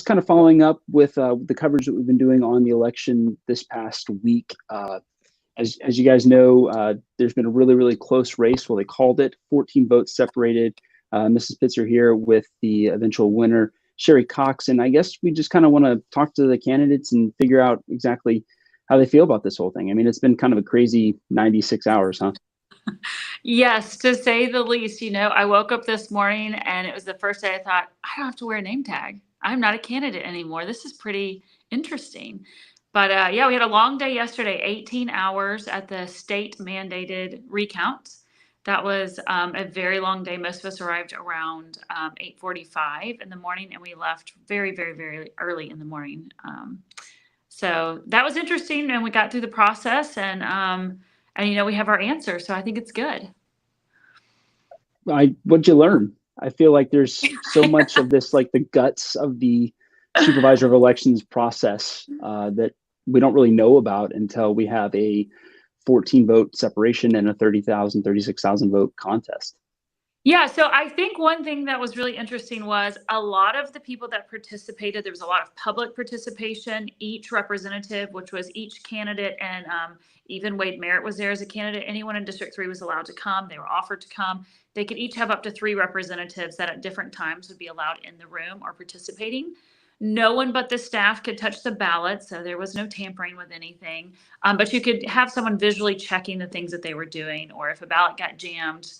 kind of following up with the coverage that we've been doing on the election this past week. As you guys know, there's been a really, really close race. Well, they called it 14 votes separated. Mrs. Pitzer here with the eventual winner, Sherry Cox. And I guess we just kind of want to talk to the candidates and figure out exactly how they feel about this whole thing. I mean, it's been kind of a crazy 96 hours, huh? Yes, to say the least. I woke up this morning and it was the first day I thought, I don't have to wear a name tag. I'm not a candidate anymore. This is pretty interesting. But yeah, we had a long day yesterday, 18 hours at the state mandated recount. That was a very long day. Most of us arrived around 8:45 in the morning, and we left very, very, very early in the morning. So that was interesting, and we got through the process, and we have our answer. So I think it's good. What'd you learn? I feel like there's so much of this, like the guts of the supervisor of elections process that we don't really know about until we have a 14 vote separation and a 36,000 vote contest. Yeah, so I think one thing that was really interesting was a lot of the people that participated, there was a lot of public participation. Each representative, which was each candidate, and even Wade Merritt was there as a candidate. Anyone in District 3 was allowed to come. They were offered to come. They could each have up to 3 representatives that at different times would be allowed in the room or participating. No one but the staff could touch the ballot, so there was no tampering with anything. But you could have someone visually checking the things that they were doing, or if a ballot got jammed,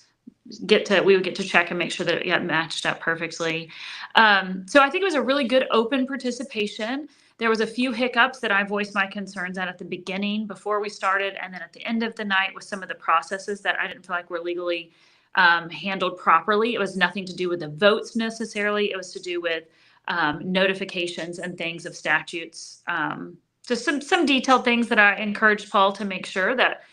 we would get to check and make sure that it got matched up perfectly. So I think it was a really good open participation. There was a few hiccups that I voiced my concerns at the beginning before we started, and then at the end of the night with some of the processes that I didn't feel like were legally handled properly. It was nothing to do with the votes necessarily. It was to do with notifications and things of statutes. Just some detailed things that I encouraged Paul to make sure that,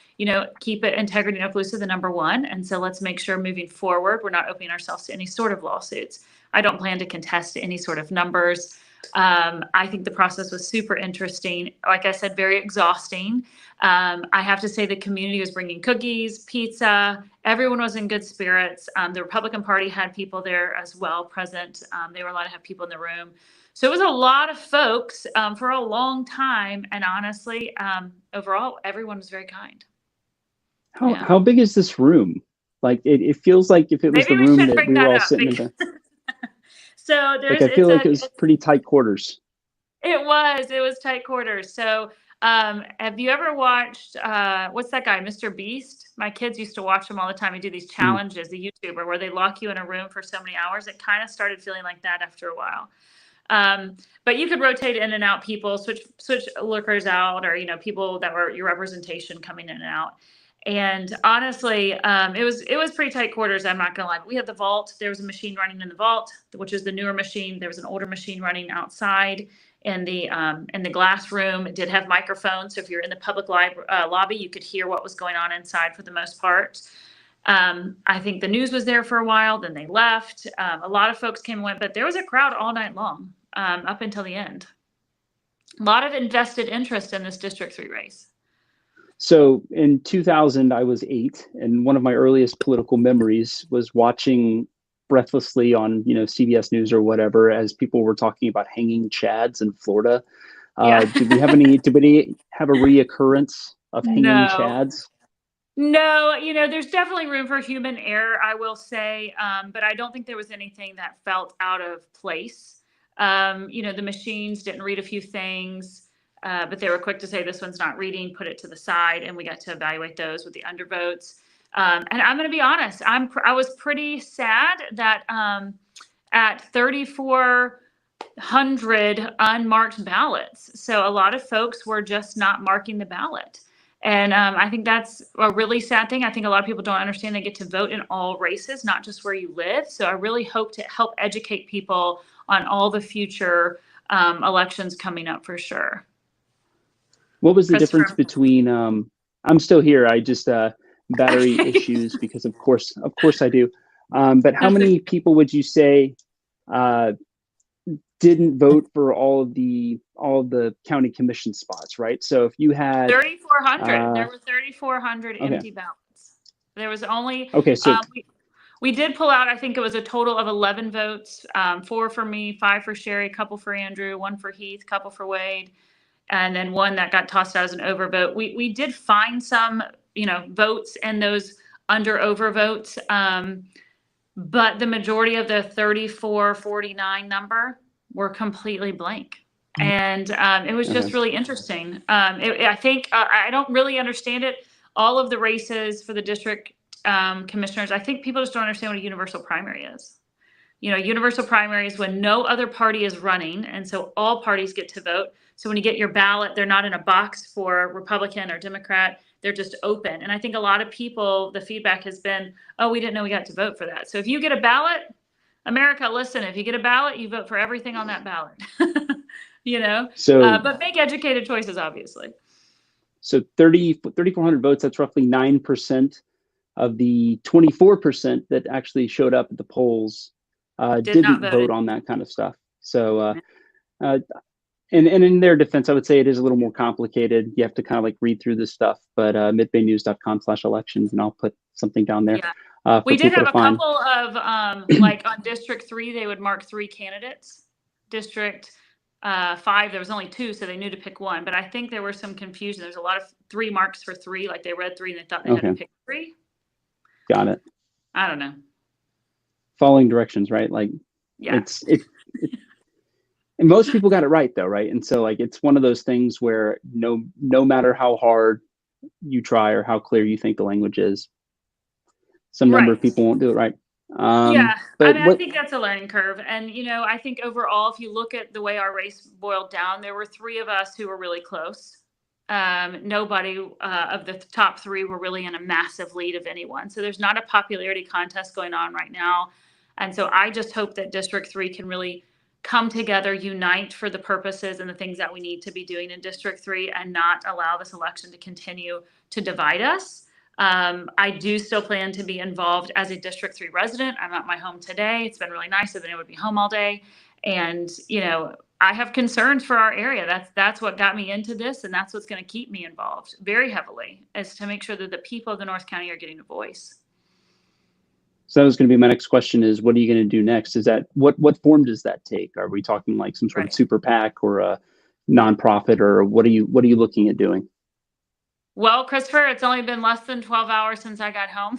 keep it integrity in Okaloosa the number one. And so let's make sure moving forward, we're not opening ourselves to any sort of lawsuits. I don't plan to contest any sort of numbers. I think the process was super interesting. Like I said, very exhausting. I have to say the community was bringing cookies, pizza. Everyone was in good spirits. The Republican Party had people there as well present. They were allowed to have people in the room. So it was a lot of folks for a long time. And honestly, overall, everyone was very kind. How big is this room? Like it feels like if it was the room that we were all sitting in. So I feel like it was pretty tight quarters. It was tight quarters. So have you ever watched what's that guy, Mr. Beast? My kids used to watch him all the time. He do these challenges, the YouTuber, where they lock you in a room for so many hours. It kind of started feeling like that after a while. But you could rotate in and out people, switch lurkers out, or people that were your representation coming in and out. And honestly, it was pretty tight quarters. I'm not gonna lie. We had the vault. There was a machine running in the vault, which is the newer machine. There was an older machine running outside in the glass room. It did have microphones, so if you're in the public lobby, you could hear what was going on inside for the most part. I think the news was there for a while. Then they left. A lot of folks came and went, but there was a crowd all night long up until the end. A lot of invested interest in this District 3 race. So in 2000, I was 8, and one of my earliest political memories was watching breathlessly on, CBS News or whatever, as people were talking about hanging chads in Florida. Did we have a reoccurrence of hanging chads? No, there's definitely room for human error, I will say, but I don't think there was anything that felt out of place. The machines didn't read a few things. But they were quick to say this one's not reading, put it to the side, and we got to evaluate those with the undervotes. And I'm going to be honest, I was pretty sad that at 3,400 unmarked ballots, so a lot of folks were just not marking the ballot. And I think that's a really sad thing. I think a lot of people don't understand they get to vote in all races, not just where you live. So I really hope to help educate people on all the future elections coming up for sure. What was the difference between, I'm still here, I just, battery issues, because of course I do. But how many people would you say didn't vote for all of the county commission spots, right? So if you had 3,400, there were 3,400 empty ballots. There was only, okay, so We did pull out, I think it was a total of 11 votes, 4 for me, 5 for Sherry, a couple for Andrew, 1 for Heath, a couple for Wade, and then 1 that got tossed out as an overvote. We did find some, votes in those under overvotes, but the majority of the 34-49 number were completely blank. And it was just really interesting. I think I don't really understand it. All of the races for the district commissioners, I think people just don't understand what a universal primary is. Universal primary is when no other party is running, and so all parties get to vote. So when you get your ballot, they're not in a box for Republican or Democrat. They're just open. And I think a lot of people, the feedback has been, oh, we didn't know we got to vote for that. So if you get a ballot, America, listen, if you get a ballot, you vote for everything on that ballot. But make educated choices, obviously. So 3,400 votes, that's roughly 9% of the 24% that actually showed up at the polls didn't vote on that kind of stuff. So, and in their defense, I would say it is a little more complicated. You have to kind of like read through this stuff, but midbaynews.com/elections, and I'll put something down there. Yeah. We did have a couple of, like on District 3, they would mark 3 candidates. District 5, there was only 2, so they knew to pick 1. But I think there was some confusion. There's a lot of 3 marks for 3, like they read 3 and they thought they had to pick 3. Got it. I don't know. Following directions, right? Like, yeah. And most people got it right, though, right? And so, like, it's one of those things where no matter how hard you try or how clear you think the language is, some number of people won't do it right. Yeah, but I think that's a learning curve. And, I think overall, if you look at the way our race boiled down, there were 3 of us who were really close. Nobody of the top 3 were really in a massive lead of anyone. So there's not a popularity contest going on right now. And so I just hope that District 3 can really come together, unite for the purposes and the things that we need to be doing in District 3 and not allow this election to continue to divide us. I do still plan to be involved as a District 3 resident. I'm at my home today. It's been really nice. I've been able to be home all day. And, I have concerns for our area. That's what got me into this. And that's what's going to keep me involved very heavily, is to make sure that the people of the North County are getting a voice. So that was going to be my next question, is what are you going to do next? Is that what form does that take? Are we talking like some sort of super PAC or a nonprofit, or what are you looking at doing? Well, Christopher, it's only been less than 12 hours since I got home.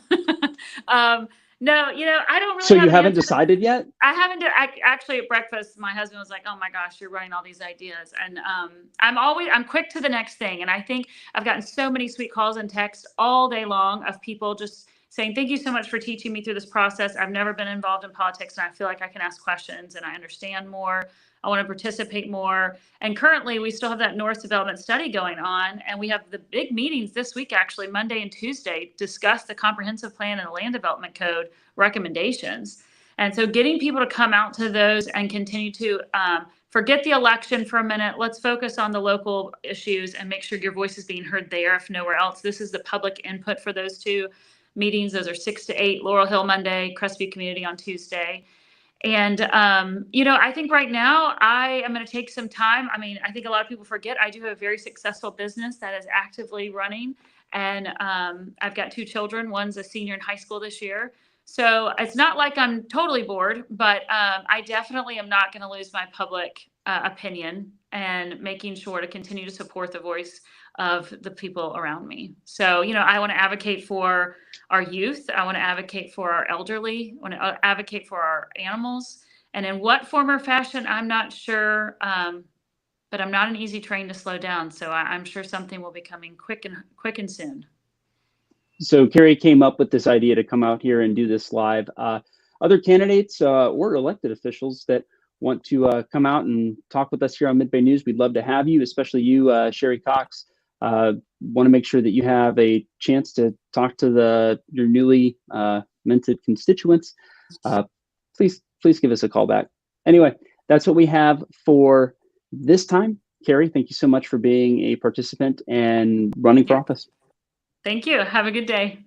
No, I don't really. So you haven't decided yet? I haven't. Actually, at breakfast, my husband was like, "Oh my gosh, you're running all these ideas," and I'm quick to the next thing. And I think I've gotten so many sweet calls and texts all day long of people just saying, "Thank you so much for teaching me through this process. I've never been involved in politics, and I feel like I can ask questions and I understand more. I want to participate more." And currently, we still have that North Development Study going on, and we have the big meetings this week, actually, Monday and Tuesday, discuss the Comprehensive Plan and the Land Development Code recommendations. And so getting people to come out to those and continue to forget the election for a minute. Let's focus on the local issues and make sure your voice is being heard there, if nowhere else. This is the public input for those 2 meetings. Those are 6 to 8, Laurel Hill Monday, Crestview Community on Tuesday. And, I think right now I am going to take some time. I mean, I think a lot of people forget I do have a very successful business that is actively running. And I've got 2 children. One's a senior in high school this year. So it's not like I'm totally bored, but I definitely am not going to lose my public opinion and making sure to continue to support the voice of the people around me. So, I want to advocate for our youth. I want to advocate for our elderly. I want to advocate for our animals. And in what form or fashion, I'm not sure, but I'm not an easy train to slow down. So I'm sure something will be coming quick and soon. So Keri came up with this idea to come out here and do this live. Other candidates or elected officials that want to come out and talk with us here on Mid-Bay News, we'd love to have you, especially you, Sherry Cox. Want to make sure that you have a chance to talk to your newly minted constituents. Please give us a call back. Anyway, that's what we have for this time. Keri, thank you so much for being a participant and running for office. Thank you. Have a good day.